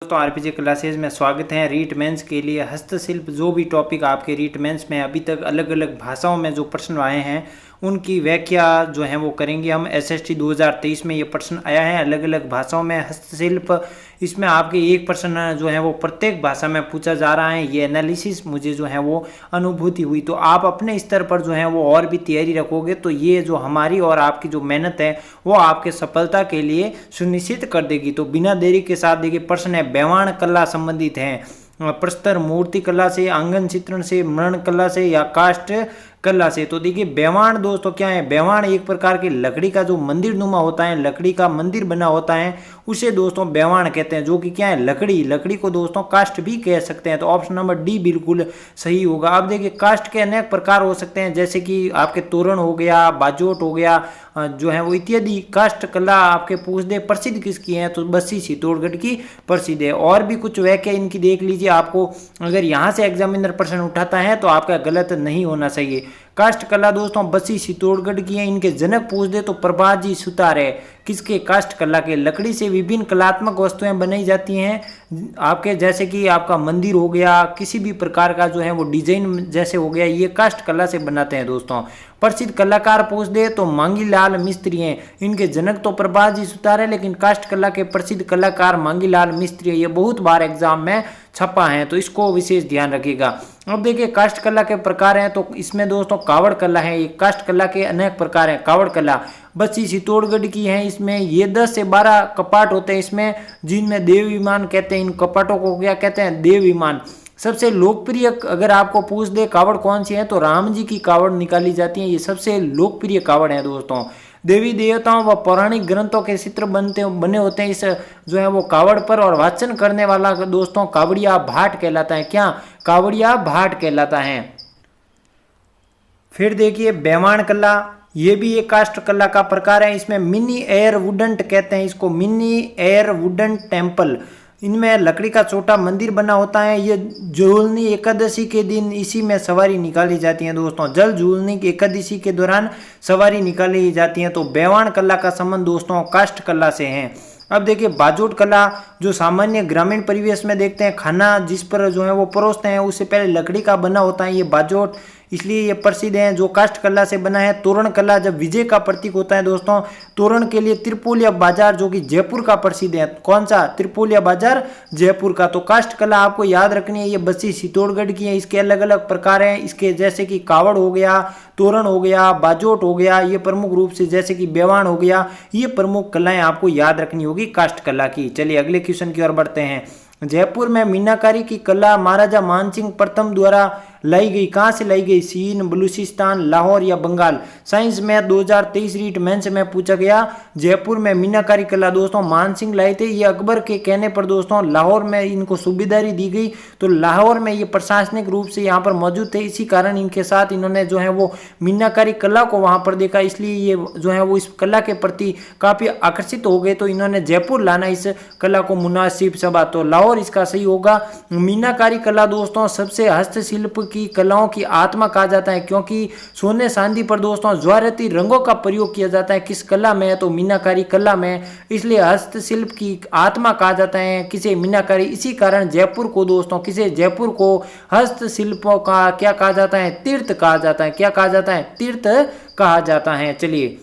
दोस्तों आरपीजे क्लासेज में स्वागत है। रीट मेंस के लिए हस्तशिल्प जो भी टॉपिक आपके रीट मेंस में अभी तक अलग अलग भाषाओं में जो प्रश्न आए हैं उनकी व्याख्या जो है वो करेंगे हम। एसएसटी 2023 में ये प्रश्न आया है अलग अलग भाषाओं में हस्तशिल्प। इसमें आपके एक प्रश्न जो है वो प्रत्येक भाषा में पूछा जा रहा है। ये एनालिसिस मुझे जो है वो अनुभूति हुई, तो आप अपने स्तर पर जो है वो और भी तैयारी रखोगे तो ये जो हमारी और आपकी जो मेहनत है वो आपके सफलता के लिए सुनिश्चित कर देगी। तो बिना देरी के साथ देखिए प्रश्न है, बेवाण कला संबंधित है प्रस्तर मूर्ति कला से, आंगन चित्रण से, मरण कला से या काष्ठ कला से। तो देखिए बेवाण दोस्तों क्या है, बेवाण एक प्रकार की लकड़ी का जो मंदिर नुमा होता है, लकड़ी का मंदिर बना होता है, उसे दोस्तों बेवाण कहते हैं, जो कि क्या है लकड़ी को दोस्तों काष्ठ भी कह सकते हैं। तो ऑप्शन नंबर डी बिल्कुल सही होगा। अब देखिए काष्ठ के अनेक प्रकार हो सकते हैं, जैसे कि आपके तोरण हो गया, बाजोट हो गया जो है वो इत्यादि। काष्ठ कला आपके पूछ दे प्रसिद्ध किसकी है, तो बस्सी चित्तौड़गढ़ की प्रसिद्ध है। और भी कुछ व्याख्या इनकी देख लीजिए, आपको अगर यहाँ से एग्जामिनर प्रश्न उठाता है तो आपका गलत नहीं होना चाहिए। काष्ठ कला दोस्तों बस्सी चित्तौड़गढ़ की है। इनके जनक पूछ दे तो प्रभात जी सुतार है, किसके, काष्ठ कला के। लकड़ी से विभिन्न कलात्मक वस्तुएं बनाई जाती हैं आपके, जैसे कि आपका मंदिर हो गया, किसी भी प्रकार का जो है वो डिजाइन जैसे हो गया, ये काष्ठ कला से बनाते हैं दोस्तों। प्रसिद्ध कलाकार पूछ दे तो मांगीलाल मिस्त्री हैं। इनके जनक तो प्रभात जी सुतार है, लेकिन काष्ठ कला के प्रसिद्ध कलाकार मांगीलाल मिस्त्री है। ये बहुत बार एग्जाम में छपा है, तो इसको विशेष ध्यान रखिएगा। अब देखिए काष्ठ कला के प्रकार हैं, तो इसमें दोस्तों कावड़ कला है। ये काष्ठ कला के अनेक प्रकार हैं। कावड़ कला बस्सी चित्तौड़गढ़ की है। इसमें ये 10 से 12 कपाट होते हैं इसमें, जिनमें देव विमान कहते हैं। इन कपाटों को क्या कहते हैं, देव विमान। सबसे लोकप्रिय अगर आपको पूछ दे कावड़ कौन सी है, तो राम जी की कावड़ निकाली जाती है। ये सबसे लोकप्रिय कावड़ है दोस्तों। देवी देवताओं व पौराणिक ग्रंथों के चित्र बने होते हैं इस जो है वो कावड़ पर, और वाचन करने वाला दोस्तों कावड़िया भाट कहलाता है। क्या, कावड़िया भाट कहलाता है। फिर देखिए बेवाण कला, ये भी एक काष्ठ कला का प्रकार है। इसमें मिनी एयर वुडन कहते हैं इसको, मिनी एयर वुडन टेम्पल। इनमें लकड़ी का छोटा मंदिर बना होता है। ये झूलनी एकादशी के दिन इसी में सवारी निकाली जाती है दोस्तों। जल झूलनी एकादशी के दौरान सवारी निकाली जाती है। तो बेवाण कला का संबंध दोस्तों काष्ठ कला से है। अब देखिए बाजोट कला, जो सामान्य ग्रामीण परिवेश में देखते हैं, खाना जिस पर जो है वो परोसते हैं उससे पहले लकड़ी का बना होता है ये बाजोट, इसलिए ये प्रसिद्ध है, जो काष्ठ कला से बना है। तोरण कला जब विजय का प्रतीक होता है दोस्तों, तोरण के लिए त्रिपोलिया बाजार जो कि जयपुर का प्रसिद्ध है। कौन सा, त्रिपोलिया बाजार जयपुर का। तो काष्ठ कला आपको याद रखनी है, ये बस्सी चित्तौड़गढ़ की है। इसके अलग अलग प्रकार हैं इसके, जैसे कि कावड़ हो गया, तोरण हो गया, बाजोट हो गया, ये प्रमुख रूप से, जैसे कि बेवाण हो गया, ये प्रमुख कलाएं आपको याद रखनी होगी काष्ठ कला की। चलिए अगले क्वेश्चन की ओर बढ़ते हैं। जयपुर में मीनाकारी की कला महाराजा मानसिंह प्रथम द्वारा लाई गई। कहाँ से लाई गई, चीन, बलूचिस्तान, लाहौर या बंगाल। साइंस में 2023 रीट मेंस में पूछा गया। जयपुर में मीनाकारी कला दोस्तों मानसिंह लाए थे। ये अकबर के कहने पर दोस्तों लाहौर में इनको सूबेदारी दी गई, तो लाहौर में ये प्रशासनिक रूप से यहाँ पर मौजूद थे। इसी कारण इनके साथ इन्होंने जो है वो मीनाकारी कला को वहाँ पर देखा, इसलिए ये जो है वो इस कला के प्रति काफी आकर्षित हो गए, तो इन्होंने जयपुर लाना इस कला को मुनासिब समझा। तो लाहौर इसका सही होगा। मीनाकारी कला दोस्तों सबसे हस्तशिल्प की कलाओं की आत्मा कहा जाता है, क्योंकि सोने चांदी पर दोस्तों ज्वारती रंगों का प्रयोग किया जाता है। किस कला में, तो मीनाकारी कला में, इसलिए हस्तशिल्प की आत्मा कहा जाता है किसे, मीनाकारी। इसी कारण जयपुर को दोस्तों, किसे, जयपुर को हस्तशिल्पों का क्या कहा जाता है, तीर्थ कहा जाता है। क्या कहा जाता है, तीर्थ कहा जाता है। चलिए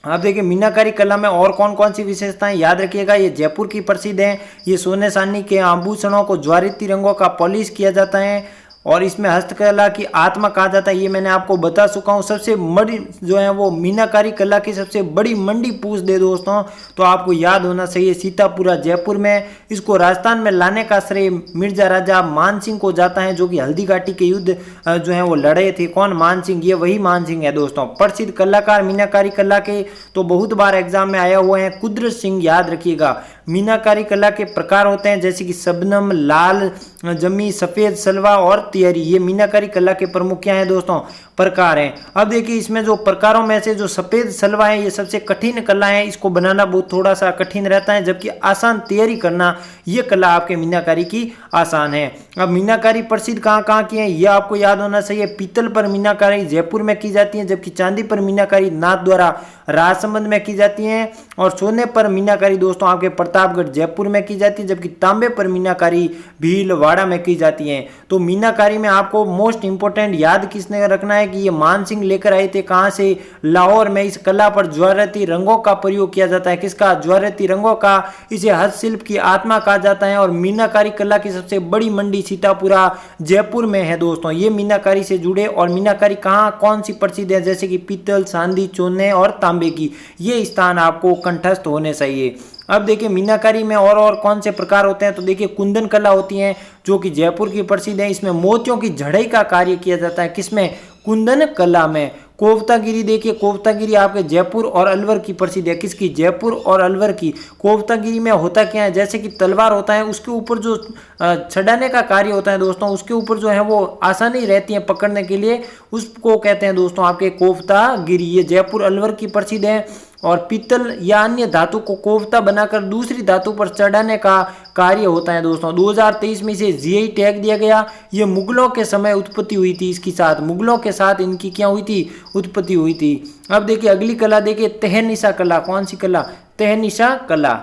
आप देखिए मीनाकारी कला में और कौन कौन सी विशेषताएं याद रखिएगा। ये जयपुर की प्रसिद्ध है। ये सोने चांदी के आभूषणों को ज्वारती रंगों का पॉलिश किया जाता है, और इसमें हस्तकला की आत्मा कहा जाता है। ये मैंने आपको बता चुका हूँ। सबसे बड़ी जो है वो मीनाकारी कला की सबसे बड़ी मंडी पूछ दे दोस्तों, तो आपको याद होना चाहिए सीतापुरा जयपुर में। इसको राजस्थान में लाने का श्रेय मिर्जा राजा मानसिंह को जाता है, जो कि हल्दी घाटी के युद्ध जो है वो लड़े थे। कौन, मानसिंह, ये वही मानसिंह है दोस्तों। प्रसिद्ध कलाकार मीनाकारी कला के तो बहुत बार एग्जाम में आया हुआ है, कुदरत सिंह याद रखिएगा। मीनाकारी कला के प्रकार होते हैं, जैसे कि शबनम, लाल जमी, सफेद सलवा और तियरी। ये मीनाकारी कला के प्रमुख क्या है दोस्तों, प्रकार हैं। अब देखिए इसमें जो प्रकारों में से जो सफेद सलवा है ये सबसे कठिन कला है, इसको बनाना बहुत थोड़ा सा कठिन रहता है, जबकि आसान तैयारी करना ये कला आपके मीनाकारी की आसान है। अब मीनाकारी प्रसिद्ध कहाँ कहाँ की है ये आपको याद होना चाहिए। पीतल पर मीनाकारी जयपुर में की जाती है, जबकि चांदी पर मीनाकारी नाथ द्वारा राजसमंद में की जाती है, और सोने पर मीनाकारी दोस्तों आपके प्रताप प्रतापगढ़ जयपुर में की जाती है, जबकि तांबे पर मीनाकारी भीलवाड़ा में की जाती है। तो मीनाकारी में आपको मोस्ट इंपोर्टेंट याद किसने रखना है कि ये मानसिंह लेकर आए थे कहाँ से, लाहौर में। इस कला पर ज्वारती रंगों का प्रयोग किया जाता है, किसका, ज्वारती रंगों का। इसे हस्तशिल्प की आत्मा कहा जाता है। और मीनाकारी कला की सबसे बड़ी मंडी सीतापुरा जयपुर में है दोस्तों। ये मीनाकारी से जुड़े, और मीनाकारी कहाँ कौन सी प्रसिद्ध है, जैसे कि पीतल, चांदी, सोने और तांबे की, ये स्थान आपको कंठस्थ होने चाहिए। अब देखिए मीनाकारी में और कौन से प्रकार होते हैं, तो देखिए कुंदन कला होती है जो कि जयपुर की प्रसिद्ध है। इसमें मोतियों की जड़ई का कार्य किया जाता है, किसमें, कुंदन कला में। कोवतागिरी, देखिए कोवतागिरी आपके जयपुर और अलवर की प्रसिद्ध है, किसकी, जयपुर और अलवर की। कोवतागिरी में होता क्या है, जैसे कि तलवार होता है, उसके ऊपर जो चढ़ाने का कार्य होता है दोस्तों, उसके ऊपर जो है वो आसानी रहती है पकड़ने के लिए, उसको कहते हैं दोस्तों आपके कोवतागिरी। ये जयपुर अलवर की प्रसिद्ध है। और पीतल या अन्य धातु को कोफ्ता बनाकर दूसरी धातु पर चढ़ाने का कार्य होता है दोस्तों। 2023 में इसे जीआई टैग दिया गया। ये मुगलों के समय उत्पत्ति हुई थी, इसके साथ मुगलों के साथ इनकी क्या हुई थी, उत्पत्ति हुई थी। अब देखिए अगली कला, देखिए तहनीसा कला। कौन सी कला, तहनीसा कला।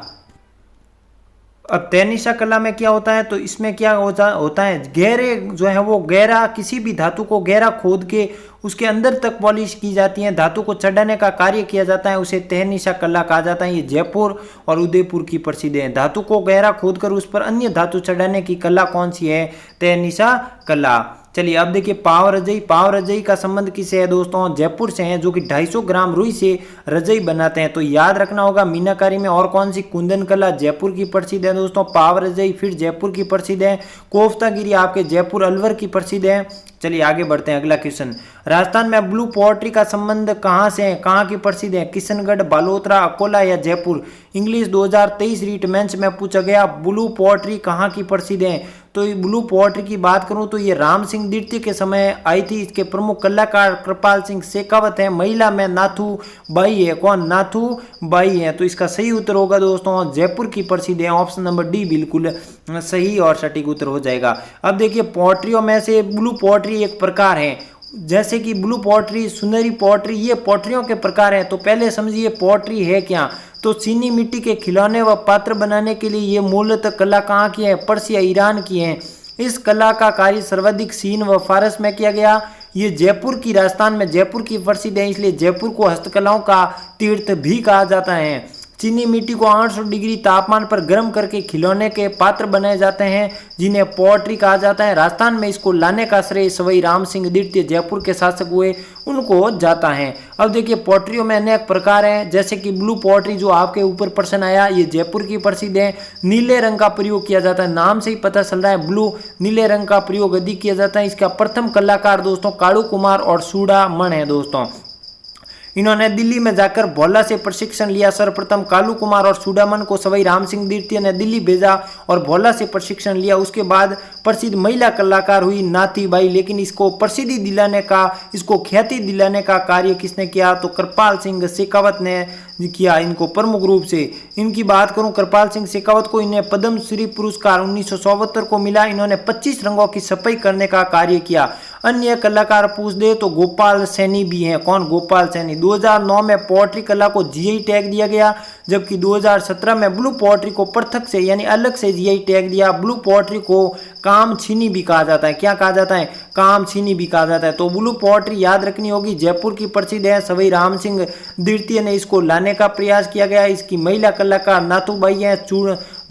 अब तहनीसा कला में क्या होता है, तो इसमें क्या होता है, गहरे जो है वो गहरा, किसी भी धातु को गहरा खोद के उसके अंदर तक पॉलिश की जाती है, धातु को चढ़ाने का कार्य किया जाता है, उसे तहनीसा कला कहा जाता है। ये जयपुर और उदयपुर की प्रसिद्ध है। धातु को गहरा खोद कर उस पर अन्य धातु चढ़ाने की कला कौन सी है, तहनीसा कला। चलिए अब देखिए पाव रजई। पाव रजई का संबंध किससे है दोस्तों, जयपुर से है, जो कि 250 ग्राम रुई से रजई बनाते हैं। तो याद रखना होगा मीनाकारी में और कौन सी, कुंदन कला जयपुर की प्रसिद्ध है दोस्तों, पाव रजई फिर जयपुर की प्रसिद्ध है, कोफ्तागिरी आपके जयपुर अलवर की प्रसिद्ध है। चलिए आगे बढ़ते हैं, अगला क्वेश्चन। राजस्थान में ब्लू पोएट्री का संबंध कहाँ से है, कहाँ की प्रसिद्ध है, किशनगढ़, बालोतरा, अकोला या जयपुर। इंग्लिश 2023 रीट मंच में पूछा गया ब्लू पोएट्री कहाँ की प्रसिद्ध है। तो ये ब्लू पोएट्री की बात करूं तो ये राम सिंह द्वितीय के समय आई थी। इसके प्रमुख कलाकार कृपाल सिंह शेखावत हैं। महिला में नाथू बाई है, कौन, नाथू बाई है। तो इसका सही उत्तर होगा दोस्तों जयपुर की प्रसिद्ध है। ऑप्शन नंबर डी बिल्कुल सही और सटीक उत्तर हो जाएगा। अब देखिए पोएट्रियों में से ब्लू पोएट्री एक प्रकार है, जैसे कि ब्लू पोएट्री, सुनहरी पोएट्री, ये पोएट्रियों के प्रकार हैं। तो पहले समझिए पोएट्री है क्या। तो चीनी मिट्टी के खिलौने व पात्र बनाने के लिए ये मूलतः कला कहाँ की है, पर्सिया, ईरान की है। इस कला का कार्य सर्वाधिक चीन व फारस में किया गया। ये जयपुर की, राजस्थान में जयपुर की प्रसिद्ध है, इसलिए जयपुर को हस्तकलाओं का तीर्थ भी कहा जाता है। चीनी मिट्टी को 800 डिग्री तापमान पर गर्म करके खिलौने के पात्र बनाए जाते हैं, जिन्हें पोएट्री कहा जाता है। राजस्थान में इसको लाने का श्रेय सवाई राम सिंह द्वितीय जयपुर के शासक हुए, उनको जाता है। अब देखिए पोएट्रियों में अनेक प्रकार हैं, जैसे कि ब्लू पोएट्री जो आपके ऊपर प्रश्न आया, ये जयपुर की प्रसिद्ध है। नीले रंग का प्रयोग किया जाता है, नाम से ही पता चल रहा है ब्लू, नीले रंग का प्रयोग अधिक किया जाता है। इसका प्रथम कलाकार दोस्तों कालू कुमार और चूड़ामण है दोस्तों। इन्होंने दिल्ली में जाकर भोला से प्रशिक्षण लिया। सर्वप्रथम कालू कुमार और चूड़ामण को सवाई राम सिंह द्वितीय ने दिल्ली भेजा और भोला से प्रशिक्षण लिया। उसके बाद प्रसिद्ध महिला कलाकार हुई नाथीबाई, लेकिन इसको प्रसिद्धि दिलाने का, इसको ख्याति दिलाने का कार्य किसने किया, तो कृपाल सिंह शेखावत ने किया इनको प्रमुख रूप से। इनकी बात करूं, कृपाल सिंह शेखावत को, इन्हें पद्म श्री पुरस्कार 1974 को मिला। इन्होंने 25 रंगों की सफाई करने का कार्य किया। अन्य कलाकार पूछ दे तो गोपाल सैनी भी हैं, कौन, गोपाल सैनी। 2009 में पोएट्री कला को जीआई टैग दिया गया, जबकि 2017 में ब्लू पोएट्री को पृथक से यानी अलग से जीआई टैग दिया। ब्लू पोएट्री को कामछीनी भी कहा जाता है, क्या कहा जाता है, कामछीनी भी कहा जाता है। तो ब्लू पोएट्री याद रखनी होगी, जयपुर की प्रसिद्ध है। सवाई राम सिंह द्वितीय ने इसको लाने का प्रयास किया गया। इसकी महिला कलाकार नाथूबाई हैं,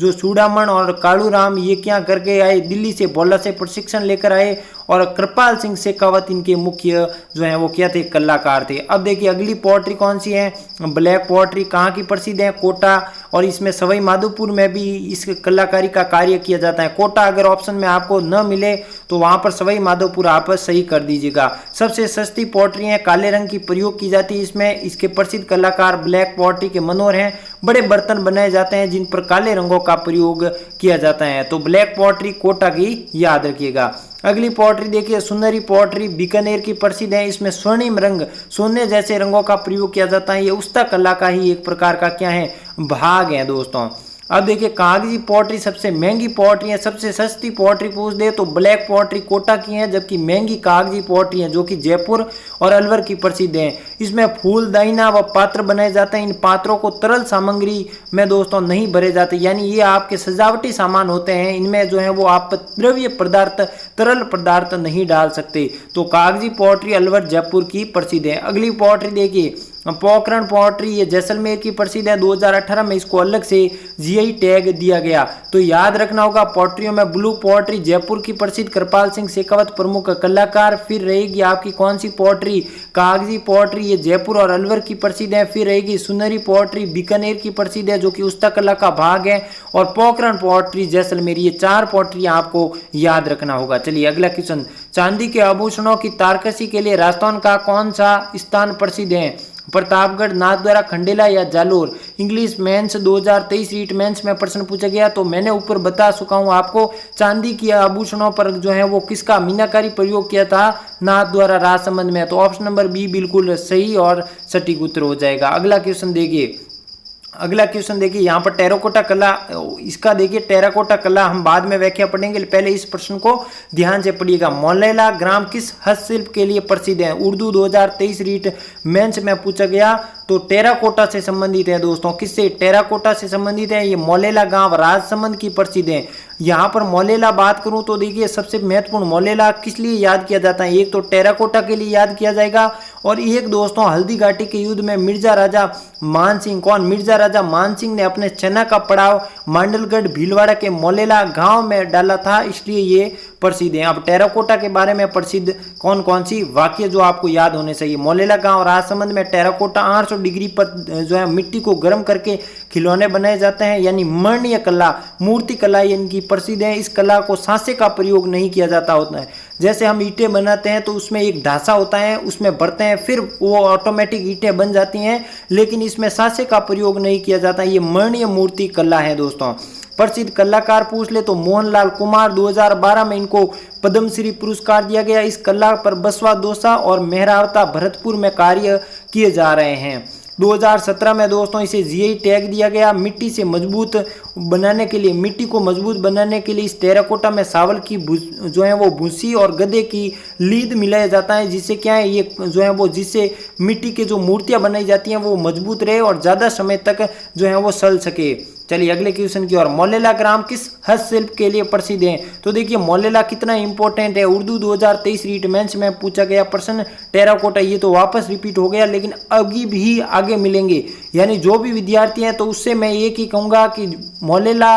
जो चूड़ामण और कालू राम, ये क्या करके आए, दिल्ली से भोला से प्रशिक्षण लेकर आए। और कृपाल सिंह शेखावत इनके मुख्य जो है वो क्या थे, कलाकार थे। अब देखिए अगली पोएट्री कौन सी है, ब्लैक पोएट्री कहाँ की प्रसिद्ध है, कोटा, और इसमें सवाई माधोपुर में भी इस कलाकारी का कार्य किया जाता है। कोटा अगर ऑप्शन में आपको न मिले तो वहां पर सवाई माधोपुर आप सही कर दीजिएगा। सबसे सस्ती पोएट्री है, काले रंग की प्रयोग की जाती है इसमें। इसके प्रसिद्ध कलाकार ब्लैक पोएट्री के मनोहर हैं। बड़े बर्तन बनाए जाते हैं जिन पर काले रंगों का प्रयोग किया जाता है। तो ब्लैक पोएट्री कोटा की याद रखिएगा। अगली पोएट्री देखिए, सुनहरी पोएट्री बीकानेर की प्रसिद्ध है। इसमें स्वर्णिम रंग, सोने जैसे रंगों का प्रयोग किया जाता है। ये उस्ता कला का ही एक प्रकार का क्या है, भाग है दोस्तों। अब देखिए कागजी पॉटरी सबसे महंगी पॉटरी है, सबसे सस्ती पॉटरी पूछ दे तो ब्लैक पॉटरी कोटा की है, जबकि महंगी कागजी पॉटरी है जो कि जयपुर और अलवर की प्रसिद्ध है। इसमें फूल दाइना व पात्र बनाए जाते हैं। इन पात्रों को तरल सामग्री में दोस्तों नहीं भरे जाते, यानी ये आपके सजावटी सामान होते हैं, इनमें जो है वो आप द्रव्य पदार्थ तरल पदार्थ नहीं डाल सकते। तो कागजी पॉटरी अलवर जयपुर की प्रसिद्ध है। अगली पॉटरी देखिए पोखरण पॉटरी, ये जैसलमेर की प्रसिद्ध है। 2018 में इसको अलग से जीआई टैग दिया गया। तो याद रखना होगा पॉटरियों में ब्लू पॉटरी जयपुर की प्रसिद्ध कृपाल सिंह शेखावत प्रमुख कलाकार। फिर रहेगी आपकी कौन सी पॉटरी, कागजी पॉटरी, ये जयपुर और अलवर की प्रसिद्ध है। फिर रहेगी सुनहरी पॉटरी बीकानेर की प्रसिद्ध है जो कि उस्ता कला का भाग है, और पोखरण पॉटरी जैसलमेर। ये 4 पॉटरी आपको याद रखना होगा। चलिए अगला क्वेश्चन, चांदी के आभूषणों की तारकसी के लिए राजस्थान का कौन सा स्थान प्रसिद्ध है, प्रतापगढ़, नाथद्वारा, खंडेला या Jalore. English mains 2023 REET mains में प्रश्न पूछा गया। तो मैंने ऊपर बता चुका हूं आपको, चांदी के आभूषणों पर जो है वो किसका मीनाकारी प्रयोग किया था, नाथद्वारा राजसमंद में। तो ऑप्शन नंबर बी बिल्कुल सही और सटीक उत्तर हो जाएगा। अगला क्वेश्चन देखिए, अगला क्वेश्चन देखिए यहाँ पर टेराकोटा कला, इसका देखिए टेराकोटा कला हम बाद में व्याख्या पढ़ेंगे, पहले इस प्रश्न को ध्यान से पढ़िएगा। मोलेला ग्राम किस हस्तशिल्प के लिए प्रसिद्ध है, उर्दू 2023 रीट मेंस में पूछा गया। तो टेराकोटा से संबंधित है दोस्तों, किससे, टेराकोटा से संबंधित है। ये मोलेला गांव राजसमंद की प्रसिद्ध है। यहाँ पर मोलेला बात करूं तो देखिए सबसे महत्वपूर्ण मोलेला किस लिए याद किया जाता है, एक तो टेराकोटा के लिए याद किया जाएगा, और एक दोस्तों हल्दी घाटी के युद्ध में मिर्जा राजा मानसिंह, कौन, मिर्जा राजा मानसिंह ने अपने सेना का पड़ाव मांडलगढ़ भीलवाड़ा के मोलेला गांव में डाला था, इसलिए ये प्रसिद्ध है। अब टेराकोटा के बारे में प्रसिद्ध कौन कौन सी वाक्य जो आपको याद होने चाहिए, मोलेला गांव राजसमंद में टेराकोटा 800 डिग्री पर जो है मिट्टी को गर्म करके खिलौने बनाए जाते हैं, यानी मरणीय कला, मूर्ति कला इनकी प्रसिद्ध है। इस कला को सांसे का प्रयोग नहीं किया जाता होता है। जैसे हम ईंटें बनाते हैं तो उसमें एक ढांचा होता है, उसमें भरते हैं, फिर वो ऑटोमेटिक ईंटें बन जाती हैं, लेकिन इसमें सांसे का प्रयोग नहीं किया जाता। ये मरणीय मूर्ति कला है दोस्तों। प्रसिद्ध कलाकार पूछ ले तो मोहनलाल कुमार, 2012 में इनको पद्मश्री पुरस्कार दिया गया। इस कला पर बसवा दोसा और मेहरावता भरतपुर में कार्य किए जा रहे हैं। 2017 में दोस्तों इसे जीआई टैग दिया गया। मिट्टी से मजबूत बनाने के लिए, मिट्टी को मजबूत बनाने के लिए इस टेराकोटा में सावल की जो है वो भूसी और गधे की लीद मिलाया जाता है, जिससे क्या है ये जो है वो, जिससे मिट्टी के जो मूर्तियां बनाई जाती हैं वो मजबूत रहे और ज़्यादा समय तक जो है वो सल सके। चलिए अगले क्वेश्चन की ओर, मोलेला ग्राम किस हस्तशिल्प के लिए प्रसिद्ध है। तो देखिए मोलेला कितना इंपॉर्टेंट है, उर्दू 2023 रीट मेंस में पूछा गया प्रश्न। टेराकोटा ये तो वापस रिपीट हो गया, लेकिन अभी भी आगे मिलेंगे, यानी जो भी विद्यार्थी हैं तो उससे मैं एक ही कहूँगा कि मोलेला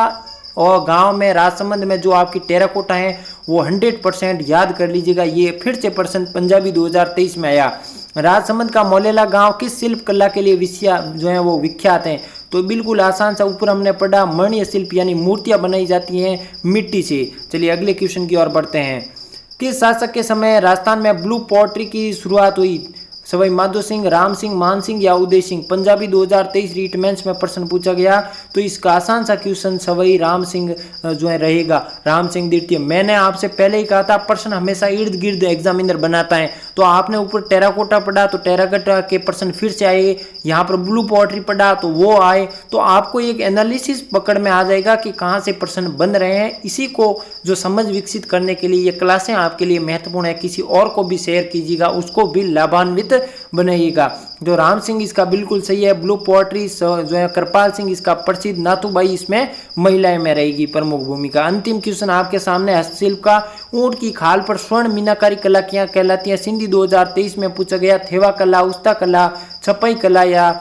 और गांव में राजसमंद में जो आपकी टेराकोटा है वो 100% याद कर लीजिएगा। ये फिर से प्रश्न पंजाबी 2023 में आया। राजसमंद का मोलेला गांव किस शिल्प कला के लिए जो है वो विख्यात हैं। तो बिल्कुल आसान सा, ऊपर हमने पढ़ा, मरणीय शिल्प यानी मूर्तियां बनाई जाती हैं मिट्टी से। चलिए अगले क्वेश्चन की ओर बढ़ते हैं। किस शासक के समय राजस्थान में ब्लू पॉटरी की शुरुआत हुई, सवाई माधो सिंह, राम सिंह, मान सिंह या उदय सिंह। पंजाबी 2023 रीट मेंस में प्रश्न पूछा गया। तो इसका आसान सा क्वेश्चन सवाई राम सिंह जो है रहेगा, राम सिंह द्वितीय। मैंने आपसे पहले ही कहा था प्रश्न हमेशा इर्द गिर्द एग्जामिनर बनाता है। तो आपने ऊपर टेराकोटा पढ़ा तो टेराकोटा के प्रश्न फिर से आए, यहाँ पर ब्लू पॉटरी पढ़ा तो वो आए, तो आपको एक एनालिसिस पकड़ में आ जाएगा कि कहाँ से प्रश्न बन रहे हैं। इसी को जो समझ विकसित करने के लिए ये क्लासें आपके लिए महत्वपूर्ण है। किसी और को भी शेयर कीजिएगा, उसको भी लाभान्वित बनाइएगा। जो राम सिंह इसका बिल्कुल सही है। ब्लू पॉटरी जो है कृपाल सिंह इसका प्रसिद्ध, नाथूबाई इसमें महिलाएं में रहेगी प्रमुख भूमिका। अंतिम क्वेश्चन आपके सामने, हस्तशिल्प का ऊंट की खाल पर स्वर्ण मीनाकारी कला क्या कहलाती है। सिंधी 2023 में पूछा गया। थेवा कला, उस्ता कला, छपाई कला या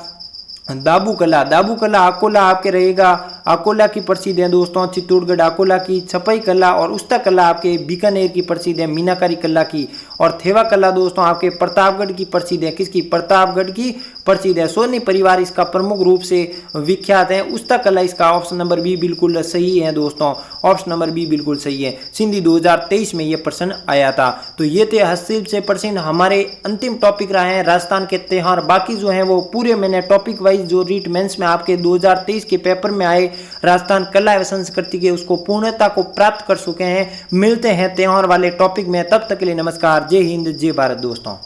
दाबू कला। दाबू कला अकोला आपके रहेगा, अकोला की प्रसिद्ध है दोस्तों, चित्तौड़गढ़ अकोला की। छपाई कला और उस्ता कला आपके बीकानेर की प्रसिद्ध है, मीनाकारी कला की। और थेवा कला दोस्तों आपके प्रतापगढ़ की प्रसिद्ध है, किसकी, प्रतापगढ़ की प्रसिद्ध है। सोनी परिवार इसका प्रमुख रूप से विख्यात है। उस्ता कला इसका ऑप्शन नंबर बी बिल्कुल सही है दोस्तों, ऑप्शन नंबर बी बिल्कुल सही है। सिंधी 2023 में यह प्रश्न आया था। तो ये थे हस्तशिल्प से प्रश्न। हमारे अंतिम टॉपिक रहे हैं राजस्थान के त्योहार। बाकी जो है वो पूरे मैंने टॉपिक वाइज जो रीट मेंस में आपके 2023 के पेपर में आए राजस्थान कला एवं संस्कृति के, उसको पूर्णता को प्राप्त कर चुके हैं। मिलते हैं त्योहार वाले टॉपिक में, तब तक के लिए नमस्कार। जय हिंद, जय भारत दोस्तों।